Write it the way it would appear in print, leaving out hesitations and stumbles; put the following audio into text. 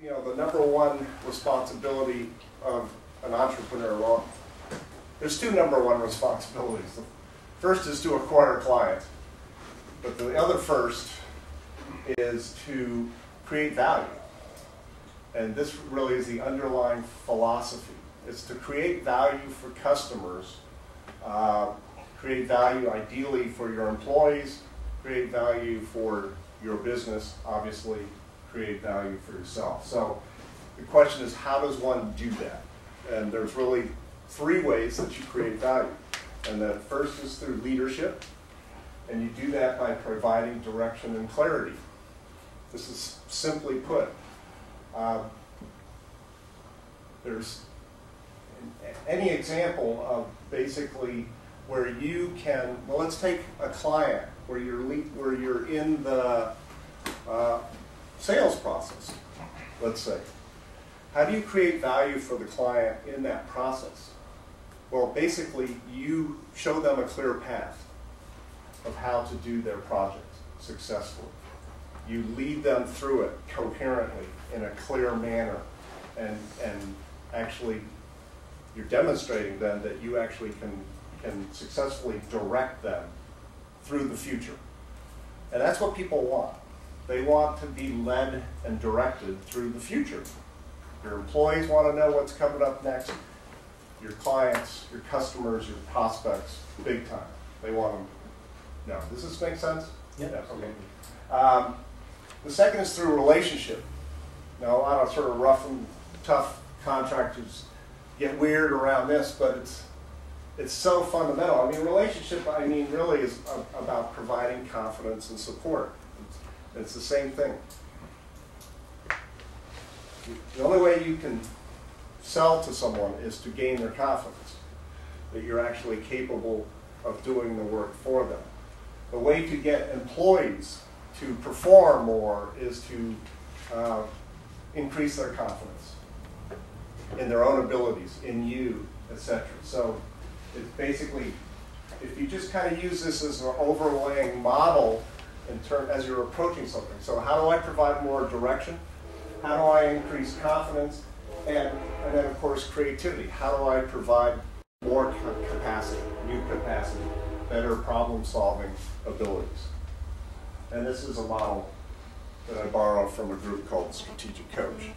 the number one responsibility of an entrepreneur, well, there's two number one responsibilities. The first is to acquire clients, but the other first is to create value. And this really is the underlying philosophy. It's to create value for customers, create value ideally for your employees, create value for your business, obviously create value for yourself. So the question is, how does one do that? And there's really three ways that you create value. And the first is through leadership, and you do that by providing direction and clarity. This is simply put. There's any example of basically where you can, well, let's take a client where you're in the sales process, let's say. How do you create value for the client in that process? Well, basically, you show them a clear path of how to do their project successfully. You lead them through it coherently in a clear manner, and actually you're demonstrating then that you actually can successfully direct them through the future. And that's what people want. They want to be led and directed through the future. Your employees want to know what's coming up next. Your clients, your customers, your prospects, big time. They want them. No, does this make sense? Yeah. Okay. The second is through relationship. Now, a lot of sort of rough and tough contractors get weird around this, but it's so fundamental. I mean, relationship, really is about providing confidence and support. It's the same thing. The only way you can sell to someone is to gain their confidence, that you're actually capable of doing the work for them. The way to get employees to perform more is to increase their confidence in their own abilities, in you, etc. So it's basically, if you just kind of use this as an overlaying model as you're approaching something. So how do I provide more direction? How do I increase confidence? And then, of course, creativity. How do I provide more capacity, new capacity, better problem-solving abilities? And this is a model that I borrow from a group called Strategic Coach.